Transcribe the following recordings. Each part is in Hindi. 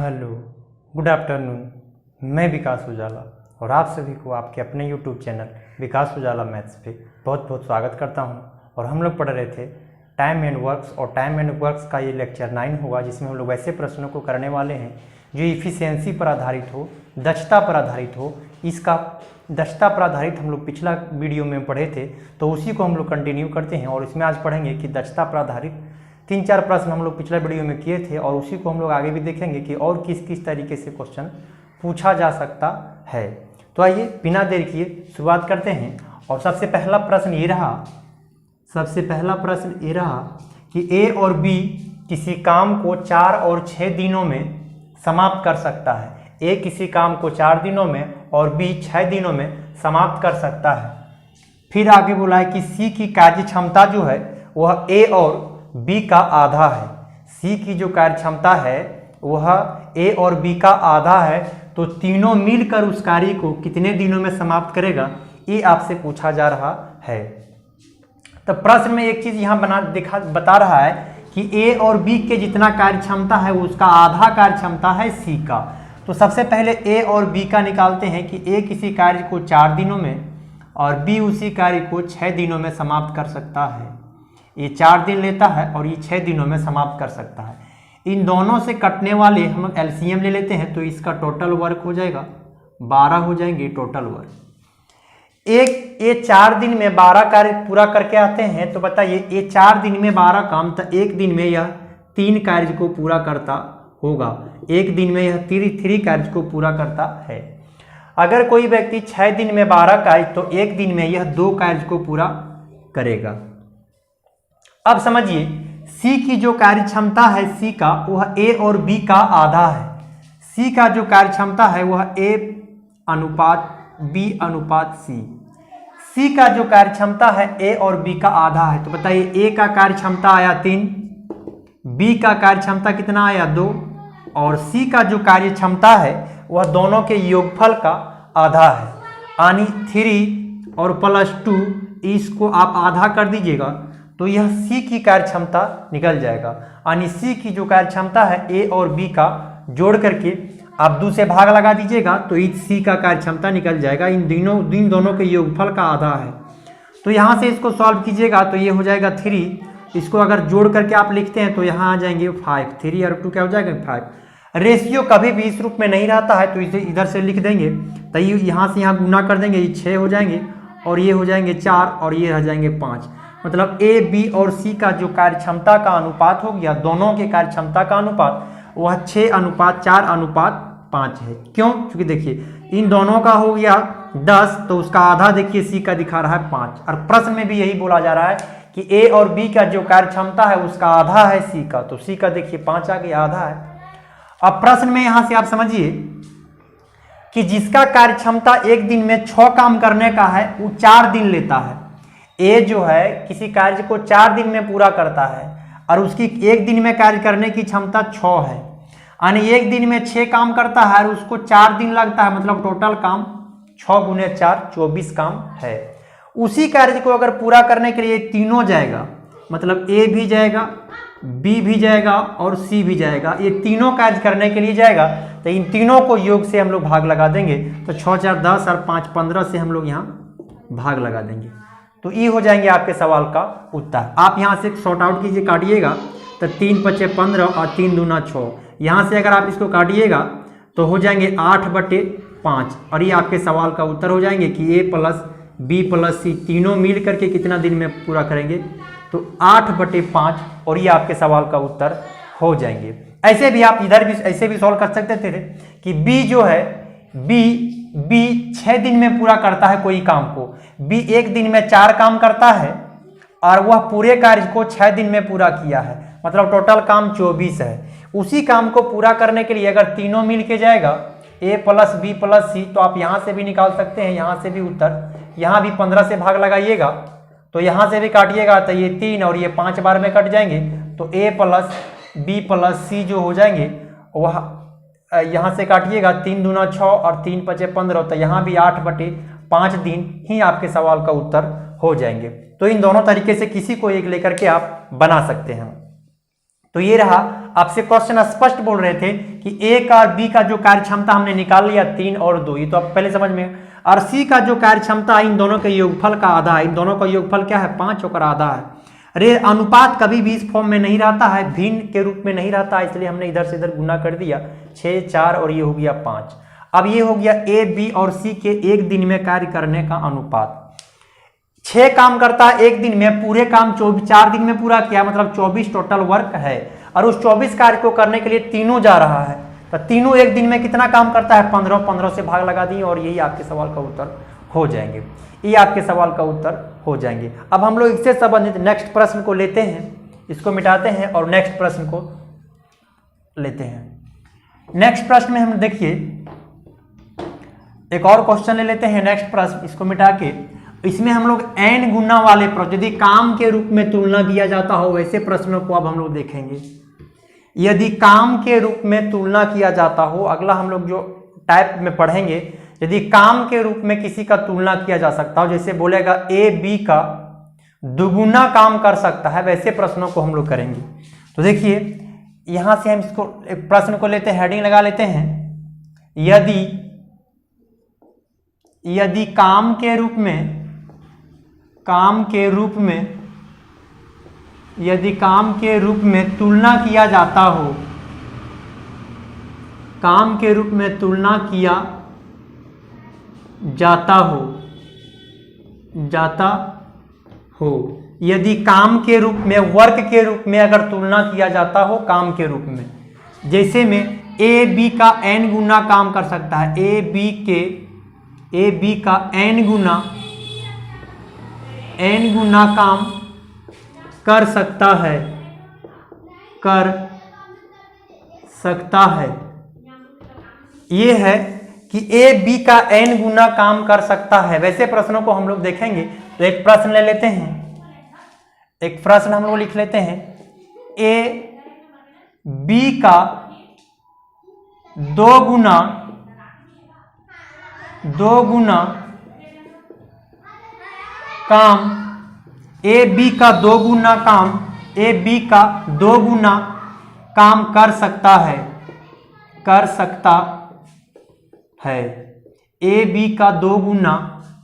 Hello, good afternoon. मैं विकास उजाला और आप सभी को आपके अपने यूट्यूब चैनल विकास उजाला मैथ्स पे बहुत बहुत स्वागत करता हूं। और हम लोग पढ़ रहे थे टाइम एंड वर्क्स, और टाइम एंड वर्क्स का ये लेक्चर 9 होगा, जिसमें हम लोग वैसे प्रश्नों को करने वाले हैं जो इफ़िशियंसी पर आधारित हो, दक्षता पर आधारित हो। इसका दक्षता पर आधारित हम लोग पिछला वीडियो में पढ़े थे, तो उसी को हम लोग कंटिन्यू करते हैं। और इसमें आज पढ़ेंगे कि दक्षता पर आधारित 3-4 प्रश्न हम लोग पिछला वीडियो में किए थे, और उसी को हम लोग आगे भी देखेंगे कि और किस किस तरीके से क्वेश्चन पूछा जा सकता है। तो आइए बिना देर किए शुरुआत करते हैं। और सबसे पहला प्रश्न ये रहा कि ए और बी किसी काम को 4 और 6 दिनों में समाप्त कर सकता है। ए किसी काम को 4 दिनों में और बी 6 दिनों में समाप्त कर सकता है। फिर आगे बोला है कि सी की कार्य क्षमता जो है वह ए और बी का आधा है। सी की जो कार्य क्षमता है वह ए और बी का आधा है, तो तीनों मिलकर उस कार्य को कितने दिनों में समाप्त करेगा, ये आपसे पूछा जा रहा है। तो प्रश्न में एक चीज यहाँ बता रहा है कि ए और बी के जितना कार्य क्षमता है उसका आधा कार्य क्षमता है सी का। तो सबसे पहले ए और बी का निकालते हैं कि ए किसी कार्य को 4 दिनों में और बी उसी कार्य को 6 दिनों में समाप्त कर सकता है। ये 4 दिन लेता है और ये 6 दिनों में समाप्त कर सकता है। इन दोनों से कटने वाले हम एलसीएम ले लेते हैं, तो इसका टोटल वर्क हो जाएगा 12 हो जाएंगे टोटल वर्क। ये 4 दिन में 12 कार्य पूरा करके आते हैं, तो बताइए ये 4 दिन में 12 काम, तो एक दिन में यह 3 कार्य को पूरा करता होगा। एक दिन में यह 3 कार्य को पूरा करता है। अगर कोई व्यक्ति 6 दिन में 12 कार्य, तो एक दिन में यह 2 कार्य को पूरा करेगा। अब समझिए सी की जो कार्य क्षमता है सी का, वह ए और बी का आधा है। सी का जो कार्य क्षमता है वह ए अनुपात बी अनुपात सी। सी का जो कार्य क्षमता है ए और बी का आधा है। तो बताइए ए का कार्य क्षमता आया 3, बी का कार्य क्षमता कितना आया 2, और सी का जो कार्य क्षमता है वह दोनों के योगफल का आधा है। यानी 3 और +2, इसको आप आधा कर दीजिएगा तो यह सी की कार्य क्षमता निकल जाएगा। यानी सी की जो कार्य क्षमता है ए और बी का जोड़ करके आप 2 से भाग लगा दीजिएगा तो इस सी का कार्य क्षमता निकल जाएगा। इन दोनों के योगफल का आधा है। तो यहाँ से इसको सॉल्व कीजिएगा तो ये हो जाएगा 3। इसको अगर जोड़ करके आप लिखते हैं तो यहाँ आ जाएंगे 5। 3 और 2 क्या हो जाएगा 5। रेशियो कभी भी इस रूप में नहीं रहता है, तो इसे इधर से लिख देंगे, तो यहाँ से यहाँ गुना कर देंगे, ये 6 हो जाएंगे और ये हो जाएंगे 4 और ये रह जाएंगे 5। मतलब ए बी और सी का जो कार्य क्षमता का अनुपात हो गया, दोनों के कार्य क्षमता का अनुपात वह 6:4:5 है। क्यों? क्योंकि देखिए इन दोनों का हो गया 10, तो उसका आधा देखिए सी का दिखा रहा है 5। और प्रश्न में भी यही बोला जा रहा है कि ए और बी का जो कार्य क्षमता है उसका आधा है सी का, तो सी का देखिए 5 आ गया, आधा है। अब प्रश्न में यहां से आप समझिए कि जिसका कार्य क्षमता एक दिन में 6 काम करने का है वो 4 दिन लेता है। ए जो है किसी कार्य को 4 दिन में पूरा करता है और उसकी एक दिन में कार्य करने की क्षमता 6 है। यानी एक दिन में 6 काम करता है और उसको 4 दिन लगता है, मतलब टोटल काम 6 × 4 24 काम है। उसी कार्य को अगर पूरा करने के लिए तीनों जाएगा, मतलब ए भी जाएगा, बी भी जाएगा और सी भी जाएगा, ये तीनों कार्य करने के लिए जाएगा, तो इन तीनों को योग से हम लोग भाग लगा देंगे। तो 6 4 10 और 5 15 से हम लोग यहाँ भाग लगा देंगे, तो ये हो जाएंगे आपके सवाल का उत्तर। आप यहाँ से सॉर्ट आउट कीजिए, काटिएगा तो 3 × 5 = 15 और 3 दूना 6। यहाँ से अगर आप इसको काटिएगा तो हो जाएंगे 8/5, और ये आपके सवाल का उत्तर हो जाएंगे कि ए + बी + सी तीनों मिल करके कितना दिन में पूरा करेंगे, तो 8/5, और ये आपके सवाल का उत्तर हो जाएंगे। ऐसे भी आप इधर भी ऐसे भी सॉल्व कर सकते थे कि बी जो है बी 6 दिन में पूरा करता है कोई काम को। बी एक दिन में 4 काम करता है और वह पूरे कार्य को 6 दिन में पूरा किया है, मतलब टोटल काम 24 है। उसी काम को पूरा करने के लिए अगर तीनों मिल के जाएगा ए + बी + सी, तो आप यहाँ से भी निकाल सकते हैं, यहाँ से भी उत्तर, यहाँ भी 15 से भाग लगाइएगा तो यहाँ से भी काटिएगा तो ये 3 और ये 5 बार में कट जाएंगे, तो ए + बी + सी जो हो जाएंगे वह यहाँ से काटिएगा 3 दूना 6 और 3 × 5 = 15, तो यहाँ भी 8/5 दिन ही आपके सवाल का उत्तर हो जाएंगे। तो इन दोनों तरीके से किसी को एक लेकर के आप बना सकते हैं। तो ये रहा आपसे क्वेश्चन स्पष्ट बोल रहे थे कि ए का और बी का जो कार्य क्षमता हमने निकाल लिया 3 और 2, ये तो आप पहले समझ में। और सी का जो कार्य क्षमता है इन दोनों के योगफल का आधा है, इन दोनों का योगफल क्या है 5 और आधा है। अरे अनुपात कभी भी इस फॉर्म में नहीं रहता है, भिन्न के रूप में नहीं रहता, इसलिए हमने इधर से इधर गुना कर दिया 6 4 और ये हो गया 5। अब ये हो गया ए बी और सी के एक दिन में कार्य करने का अनुपात। 6 काम करता है एक दिन में, पूरे काम 4 दिन में पूरा किया, मतलब 24 टोटल वर्क है। और उस 24 कार्य को करने के लिए तीनों जा रहा है, तो तीनों एक दिन में कितना काम करता है 15, 15 से भाग लगा दिए और यही आपके सवाल का उत्तर हो जाएंगे, ये आपके सवाल का उत्तर हो जाएंगे। अब हम लोग इससे संबंधित नेक्स्ट प्रश्न को लेते हैं, इसको मिटाते हैं और नेक्स्ट प्रश्न को लेते हैं। नेक्स्ट प्रश्न में हम देखिए एक और क्वेश्चन ले लेते हैं, नेक्स्ट प्रश्न इसको मिटा के। इसमें हम लोग n गुना वाले प्रश्न, यदि काम के रूप में तुलना किया जाता हो वैसे प्रश्नों को अब हम लोग देखेंगे। यदि काम के रूप में तुलना किया जाता हो, अगला हम लोग जो टाइप में पढ़ेंगे, यदि काम के रूप में किसी का तुलना किया जा सकता हो, जैसे बोलेगा ए बी का दुगुना काम कर सकता है, वैसे प्रश्नों को हम लोग करेंगे। तो देखिए यहां से हम इसको एक प्रश्न को लेते हैं, हेडिंग लगा लेते हैं, यदि काम के रूप में यदि काम के रूप में तुलना किया जाता हो, काम के रूप में तुलना किया जाता हो, यदि काम के रूप में वर्क के रूप में अगर तुलना किया जाता हो काम के रूप में, जैसे में ए बी का n गुना काम कर सकता है, ए बी का n गुना काम कर सकता है, ये है कि ए बी का n गुना काम कर सकता है। वैसे प्रश्नों को हम लोग देखेंगे। तो एक प्रश्न ले लेते हैं, एक प्रश्न हम लोग लिख लेते हैं, ए बी का 2 गुना काम, ए बी का 2 गुना काम, ए बी का 2 गुना काम कर सकता है, ए बी का 2 गुना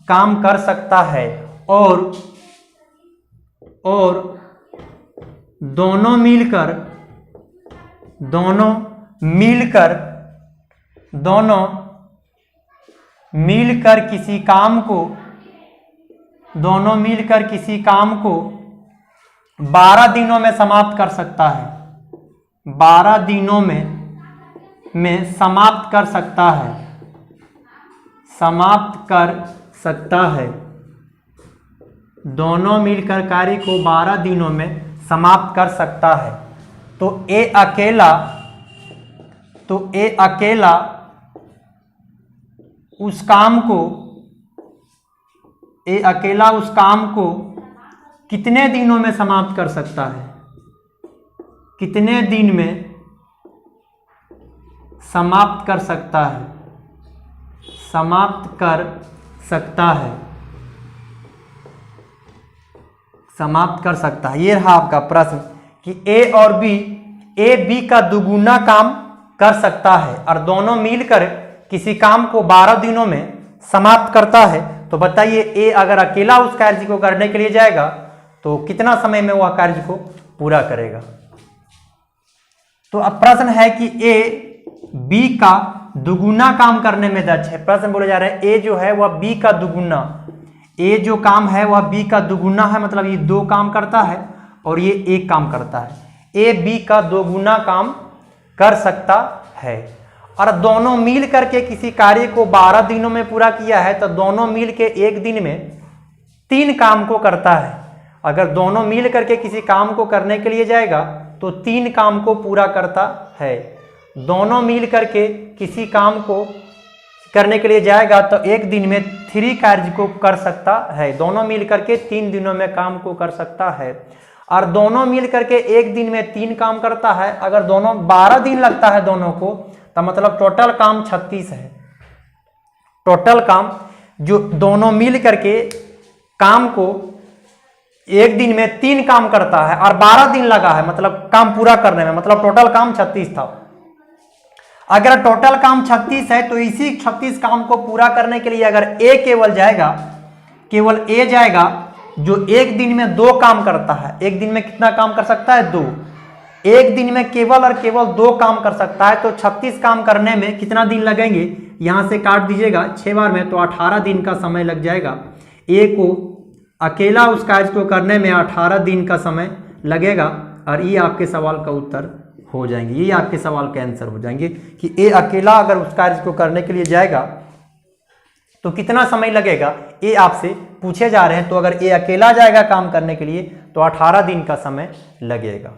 काम कर सकता है, और दोनों मिलकर किसी काम को 12 दिनों में समाप्त कर सकता है, 12 दिनों में समाप्त कर सकता है, दोनों मिलकर कार्य को 12 दिनों में समाप्त कर सकता है। तो ए अकेला उस काम को कितने दिनों में समाप्त कर सकता है, कितने दिन में समाप्त कर सकता है। ये रहा आपका प्रश्न कि ए बी का दुगुना काम कर सकता है और दोनों मिलकर किसी काम को 12 दिनों में समाप्त करता है। तो बताइए ए अगर अकेला उस कार्य को करने के लिए जाएगा तो कितना समय में वह कार्य को पूरा करेगा। तो अब प्रश्न है कि ए बी का दुगुना काम करने में दक्ष है। प्रश्न बोले जा रहे हैं ए जो है वह बी का दुगुना, ए जो काम है वह बी का दुगुना है, मतलब ये 2 काम करता है और ये 1 काम करता है। ए बी का 2 गुना काम कर सकता है और दोनों मिल करके किसी कार्य को 12 दिनों में पूरा किया है, तो दोनों मिल के एक दिन में 3 काम को करता है। अगर दोनों मिल करके किसी काम को करने के लिए जाएगा तो 3 काम को पूरा करता है। दोनों मिल करके किसी काम को करने के लिए जाएगा तो एक दिन में 3 कार्य को कर सकता है। दोनों मिल करके 3 दिनों में काम को कर सकता है और दोनों मिल करके एक दिन में 3 काम करता है। अगर दोनों 12 दिन लगता है दोनों को, तो मतलब टोटल काम 36 है। टोटल काम जो दोनों मिल करके काम को एक दिन में 3 काम करता है और 12 दिन लगा है मतलब काम पूरा करने में, मतलब टोटल काम 36 था। अगर टोटल काम 36 है तो इसी 36 काम को पूरा करने के लिए अगर ए केवल ए जाएगा जो एक दिन में 2 काम करता है। एक दिन में कितना काम कर सकता है? 2। एक दिन में केवल और केवल 2 काम कर सकता है, तो 36 काम करने में कितना दिन लगेंगे? यहां से काट दीजिएगा 6 बार में, तो 18 दिन का समय लग जाएगा। ए को अकेला उस कार्य को करने में 18 दिन का समय लगेगा और ये आपके सवाल का उत्तर हो जाएंगे, ये आपके सवाल के आंसर हो जाएंगे कि ए अकेला अगर उस कार्य को करने के लिए जाएगा तो कितना समय लगेगा, ये आपसे पूछे जा रहे हैं। तो अगर ए अकेला जाएगा काम करने के लिए तो 18 दिन का समय लगेगा।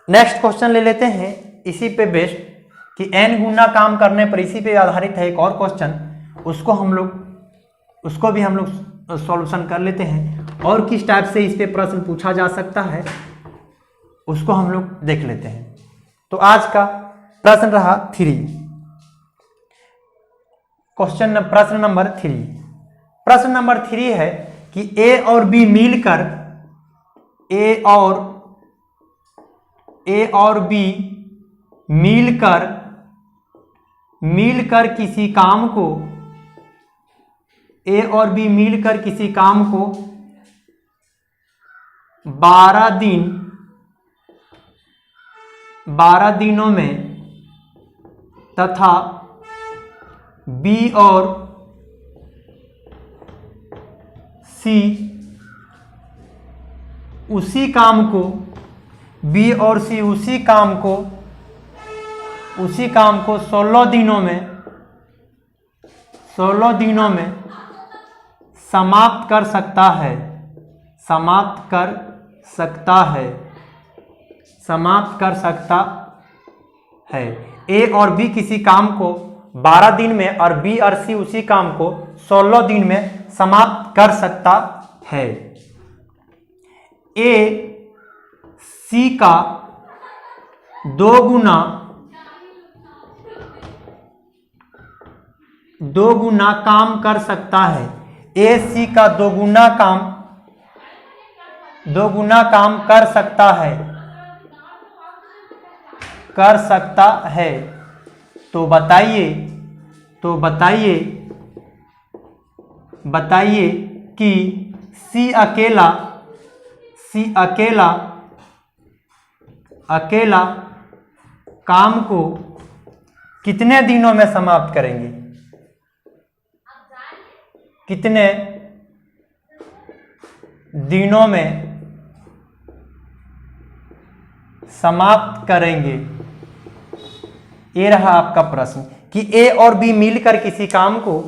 नेक्स्ट क्वेश्चन ले लेते हैं इसी पे बेस्ड कि n गुना काम करने पर, इसी पे आधारित है एक और क्वेश्चन, उसको भी हम लोग सॉल्यूशन कर लेते हैं और किस टाइप से इस पे प्रश्न पूछा जा सकता है उसको हम लोग देख लेते हैं। तो आज का प्रश्न रहा 3, प्रश्न नंबर 3। प्रश्न नंबर 3 है कि ए और बी मिलकर किसी काम को 12 दिनों में तथा बी और सी उसी काम को 16 दिनों में समाप्त कर सकता है। ए और बी किसी काम को 12 दिन में और बी और सी उसी काम को 16 दिन में समाप्त कर सकता है। ए सी का 2 गुना काम कर सकता है। ए सी का 2 गुना काम कर सकता है। तो बताइए कि सी अकेला काम को कितने दिनों में समाप्त करेंगे? कितने दिनों में समाप्त करेंगे? ये रहा आपका प्रश्न कि ए और बी मिलकर किसी काम को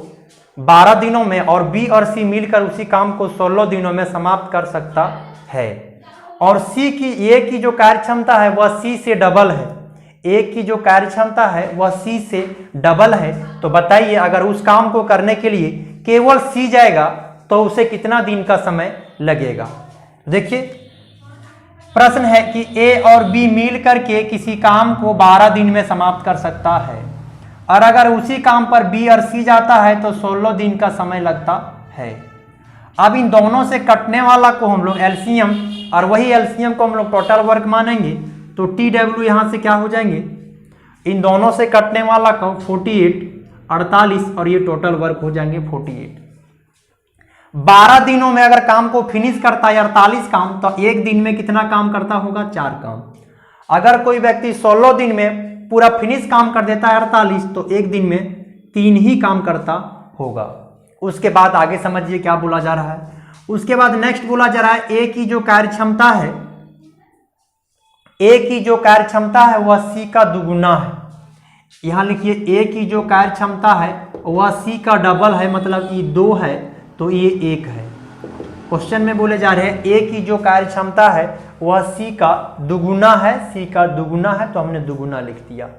12 दिनों में और बी और सी मिलकर उसी काम को 16 दिनों में समाप्त कर सकता है। और सी की ए की जो कार्य क्षमता है वह सी से डबल है। ए की जो कार्य क्षमता है वह सी से डबल है। तो बताइए अगर उस काम को करने के लिए केवल सी जाएगा तो उसे कितना दिन का समय लगेगा? देखिए प्रश्न है कि ए और बी मिल करके किसी काम को 12 दिन में समाप्त कर सकता है और अगर उसी काम पर बी और सी जाता है तो 16 दिन का समय लगता है। अब इन दोनों से कटने वाला को हम लोग एलसीएम और वही एलसीएम को हम लोग टोटल वर्क मानेंगे तो टी डब्ल्यू यहाँ से क्या हो जाएंगे, इन दोनों से कटने वाला को 48, 48 और ये टोटल वर्क हो जाएंगे 48। 12 दिनों में अगर काम को फिनिश करता है 48 काम तो एक दिन में कितना काम करता होगा? 4 काम। अगर कोई व्यक्ति 16 दिन में पूरा फिनिश काम कर देता है 48 तो एक दिन में 3 ही काम करता होगा। उसके बाद आगे समझिए क्या बोला जा रहा है। उसके बाद नेक्स्ट बोला जा रहा है ए की जो कार्य क्षमता है वह सी का दुगुना है। यहां लिखिए ए की जो कार्य क्षमता है वह सी का डबल है, मतलब ये 2 है तो ये 1 है। क्वेश्चन में बोले जा रहे हैं ए की जो कार्य क्षमता है वह सी का दुगुना है, तो हमने दुगुना लिख दिया।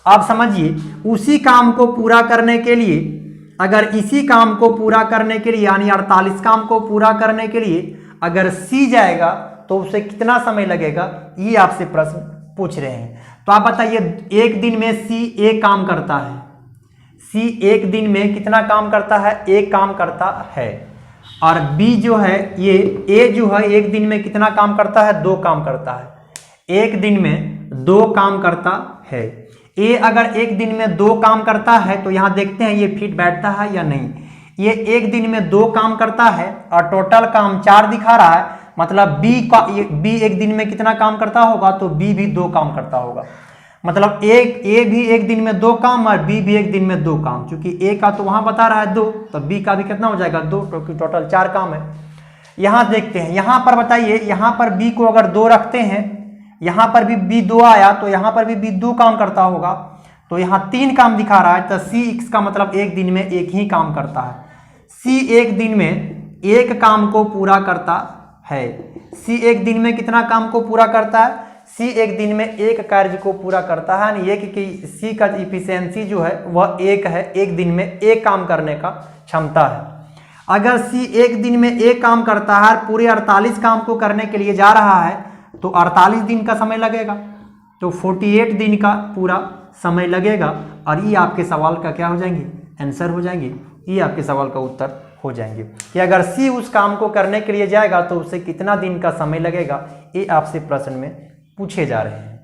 अब समझिए उसी काम को पूरा करने के लिए, अगर इसी काम को पूरा करने के लिए यानी 48 काम को पूरा करने के लिए अगर सी जाएगा तो उसे कितना समय लगेगा, ये आपसे प्रश्न पूछ रहे हैं। तो आप बताइए एक दिन में सी एक काम करता है, सी एक दिन में कितना काम करता है? 1 काम करता है। और बी जो है ये ए जो है एक दिन में कितना काम करता है, 2 काम करता है, एक दिन में 2 काम करता है। ए अगर एक दिन में 2 काम करता है तो यहां देखते हैं ये फिट बैठता है या नहीं। ये एक दिन में 2 काम करता है और टोटल काम 4 दिखा रहा है, मतलब बी एक दिन में कितना काम करता होगा, तो बी भी 2 काम करता होगा। मतलब ए भी एक दिन में 2 काम और बी भी एक दिन में 2 काम, क्योंकि ए का तो वहां बता रहा है 2, तो बी का भी कितना हो जाएगा 2, क्योंकि टोटल 4 काम है। यहां देखते हैं, यहां पर बताइए, यहां पर बी को अगर 2 रखते हैं, यहां पर भी बी 2 आया तो यहां पर भी बी 2 काम करता होगा, तो यहां 3 काम दिखा रहा है, तो सी इसका मतलब एक दिन में एक ही काम करता है। सी एक दिन में एक काम को पूरा करता है। सी एक दिन में कितना काम को पूरा करता है, सी एक दिन में एक कार्य को पूरा करता है, यानी एक कि सी का इफिशियंसी जो है वह 1 है, एक दिन में एक काम करने का क्षमता है। अगर सी एक दिन में एक काम करता है और पूरे 48 काम को करने के लिए जा रहा है तो 48 दिन का समय लगेगा, तो 48 दिन का पूरा समय लगेगा। और ये आपके सवाल का क्या हो जाएंगे, आंसर हो जाएंगे, ये आपके सवाल का उत्तर हो जाएंगे कि अगर सी उस काम को करने के लिए जाएगा तो उसे कितना दिन का समय लगेगा, ये आपसे प्रश्न में पूछे जा रहे हैं।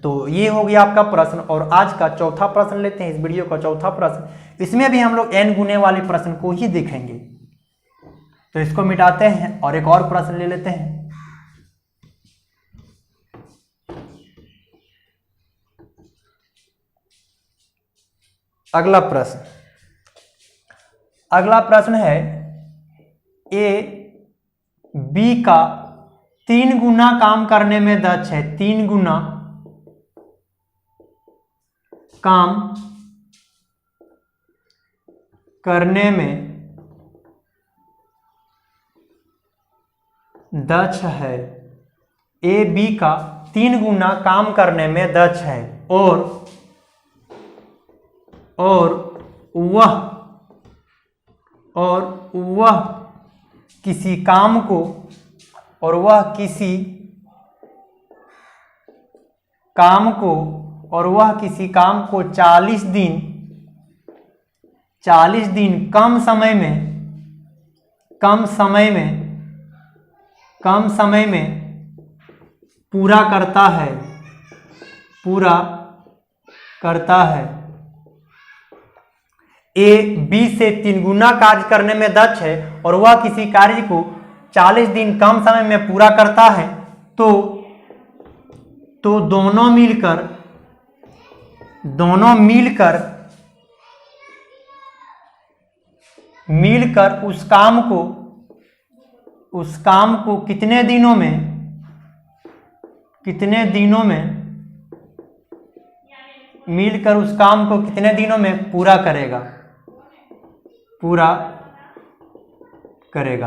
तो ये हो गया आपका प्रश्न। और आज का चौथा प्रश्न लेते हैं, इस वीडियो का चौथा प्रश्न। इसमें भी हम लोग n गुने वाले प्रश्न को ही देखेंगे, तो इसको मिटाते हैं और एक और प्रश्न ले लेते हैं। अगला प्रश्न है ए बी का 3 गुना काम करने में दक्ष है, 3 गुना काम करने में दक्ष है। ए बी का 3 गुना काम करने में दक्ष है और वह किसी काम को 40 दिन कम समय में पूरा करता है। ए बी से 3 गुना कार्य करने में दक्ष है और वह किसी कार्य को 40 दिन कम समय में पूरा करता है, तो दोनों मिलकर उस काम को कितने दिनों में पूरा करेगा।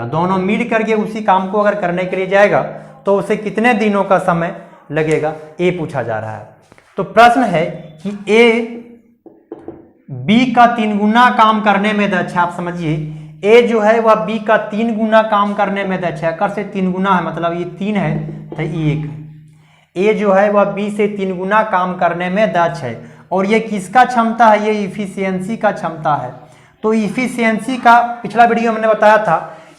दोनों मिल करके उसी काम को अगर करने के लिए जाएगा तो उसे कितने दिनों का समय लगेगा, ये पूछा जा रहा है। तो प्रश्न है कि ए बी का 3 गुना काम करने में दक्ष है। आप समझिए, ए जो है वह बी का 3 गुना काम करने में दक्ष है। अगर से 3 गुना है मतलब ये 3 है तो ये 1 है। ए जो है वह बी से 3 गुना काम करने में दक्ष है और ये किसका क्षमता है, ये इफिशियंसी का क्षमता है। तो इफिशियंसी का पिछला वीडियो मैंने बताया था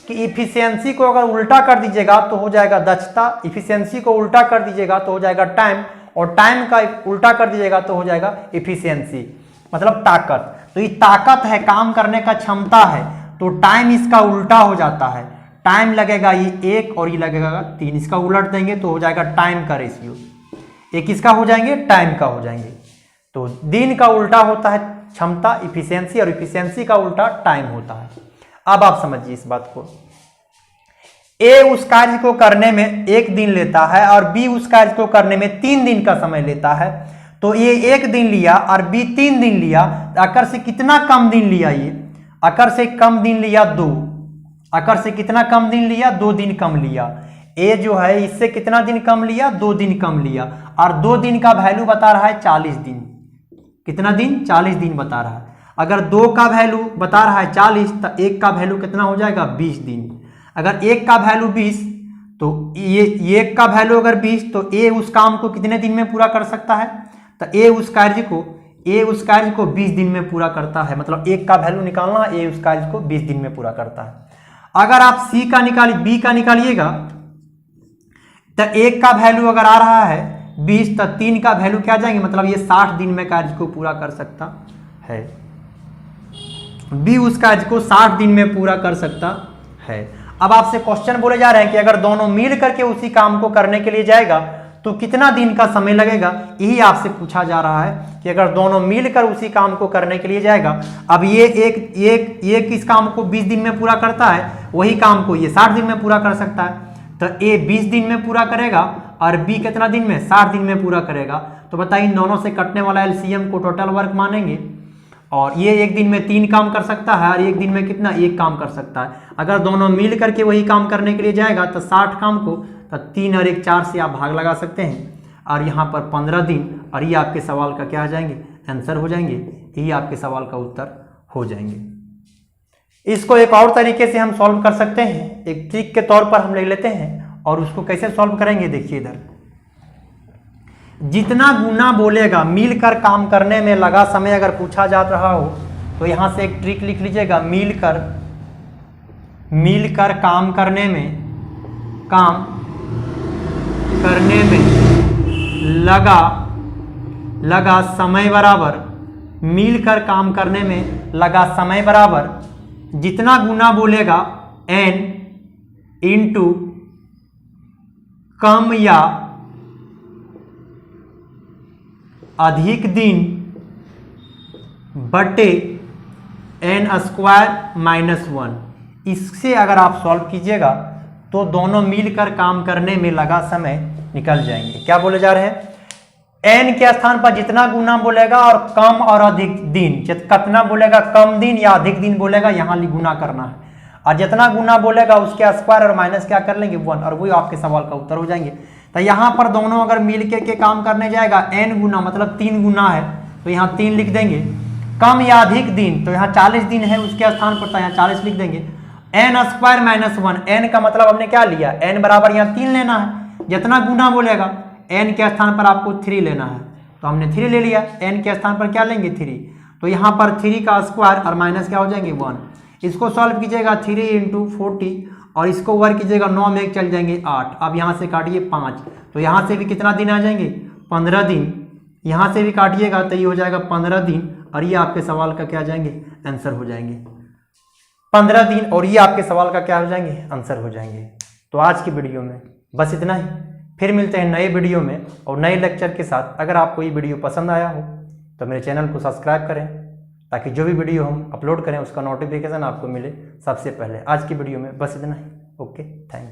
कि इफिशियंसी को अगर उल्टा कर दीजिएगा तो हो जाएगा दक्षता, इफिशियंसी को उल्टा कर दीजिएगा तो हो जाएगा टाइम, और टाइम का उल्टा कर दीजिएगा तो हो जाएगा इफिशियंसी, मतलब ताकत। तो ये ताकत है, काम करने का क्षमता है, तो टाइम इसका उल्टा हो जाता है। टाइम लगेगा ये 1 और ये लगेगा 3, इसका उलट देंगे तो हो जाएगा टाइम का रेशियो। ये किसका हो जाएंगे, टाइम का हो जाएंगे। तो दिन का उल्टा होता है क्षमता इफिशियंसी, और इफिशियंसी का उल्टा टाइम होता है। अब आप समझिए इस बात को। ए उस कार्य को करने में 1 दिन लेता है और बी उस कार्य को करने में 3 दिन का समय लेता है। तो ये 1 दिन लिया और बी 3 दिन लिया, अकर से कितना कम दिन लिया, ये अकर से कम दिन लिया 2, अकर से कितना कम दिन लिया, 2 दिन कम लिया। ए जो है इससे कितना दिन कम लिया, 2 दिन कम लिया, और 2 दिन का वैल्यू बता रहा है 40 दिन। कितना दिन, 40 दिन बता रहा है। अगर 2 का वैल्यू बता रहा है 40 तो 1 का वैल्यू कितना हो जाएगा, 20 दिन। अगर 1 का वैल्यू 20 तो ये 1 का वैल्यू अगर 20 तो ए उस काम को कितने दिन में पूरा कर सकता है, तो ए उस कार्य को 20 दिन में पूरा करता है। मतलब 1 का वैल्यू निकालना, ए उस कार्य को 20 दिन में पूरा करता है। अगर आप सी का निकालिए, बी का निकालिएगा तो 1 का वैल्यू अगर आ रहा है 20 तो 3 का वैल्यू क्या जाएंगे, मतलब ये 60 दिन में कार्य को पूरा कर सकता है। बी उस कार्य को 60 दिन में पूरा कर सकता है। अब आपसे क्वेश्चन बोले जा रहे हैं कि अगर दोनों मिल करके उसी काम को करने के लिए जाएगा तो कितना दिन का समय लगेगा, यही आपसे पूछा जा रहा है कि अगर दोनों मिलकर उसी काम को करने के लिए जाएगा। अब ये एक इस काम को 20 दिन में पूरा करता है, वही काम को ये 60 दिन में पूरा कर सकता है। तो ए 20 दिन में पूरा करेगा और बी कितना दिन में, 60 दिन में पूरा करेगा। तो बताइए इन दोनों से कटने वाला एलसीएम को टोटल वर्क मानेंगे, और ये एक दिन में 3 काम कर सकता है और एक दिन में कितना, 1 काम कर सकता है। अगर दोनों मिल करके वही काम करने के लिए जाएगा तो 60 काम को तो 3 और 1 4 से आप भाग लगा सकते हैं, और यहाँ पर 15 दिन, और ये आपके सवाल का क्या आ जाएंगे, आंसर हो जाएंगे। यही आपके सवाल का उत्तर हो जाएंगे। इसको एक और तरीके से हम सॉल्व कर सकते हैं, एक ट्रिक के तौर पर हम ले लेते हैं, और उसको कैसे सॉल्व करेंगे देखिए इधर। जितना गुना बोलेगा मिलकर काम करने में लगा समय अगर पूछा जा रहा हो तो यहाँ से एक ट्रिक लिख लीजिएगा, मिलकर काम करने में लगा समय बराबर, मिलकर काम करने में लगा समय बराबर जितना गुना बोलेगा n इंटू कम या अधिक दिन बटे n² - 1। इससे अगर आप सॉल्व कीजिएगा तो दोनों मिलकर काम करने में लगा समय निकल जाएंगे। क्या बोले जा रहे हैं, n के स्थान पर जितना गुना बोलेगा और कम और अधिक दिन, कितना बोलेगा, कम दिन या अधिक दिन बोलेगा, यहाँ गुना करना है, और जितना गुना बोलेगा उसके स्क्वायर और माइनस क्या कर लेंगे 1, और वही आपके सवाल का उत्तर हो जाएंगे। तो यहाँ पर दोनों अगर मिल के काम करने जाएगा n गुना मतलब 3 गुना है तो यहाँ 3 लिख देंगे। कम या अधिक दिन तो यहाँ 40 दिन है, उसके स्थान पर तो यहाँ 40 लिख देंगे। n² - 1, n का मतलब हमने क्या लिया, n बराबर यहाँ 3 लेना है, जितना गुना बोलेगा n के स्थान पर आपको 3 लेना है, तो हमने 3 ले लिया, n के स्थान पर क्या लेंगे 3, तो यहाँ पर 3 का स्क्वायर और माइनस क्या हो जाएंगे 1। इसको सॉल्व कीजिएगा 3 × 40 और इसको वर्क कीजिएगा 9 में 1 चल जाएंगे 8। अब यहाँ से काटिए 5, तो यहाँ से भी कितना दिन आ जाएंगे 15 दिन, यहाँ से भी काटिएगा तो ये हो जाएगा 15 दिन, और ये आपके सवाल का क्या आ जाएंगे, आंसर हो जाएंगे 15 दिन, और ये आपके सवाल का क्या हो जाएंगे, आंसर हो जाएंगे। तो आज की वीडियो में बस इतना ही, फिर मिलते हैं नए वीडियो में और नए लेक्चर के साथ। अगर आपको ये वीडियो पसंद आया हो तो मेरे चैनल को सब्सक्राइब करें ताकि जो भी वीडियो हम अपलोड करें उसका नोटिफिकेशन आपको मिले सबसे पहले। आज की वीडियो में बस इतना ही। Okay, thank you.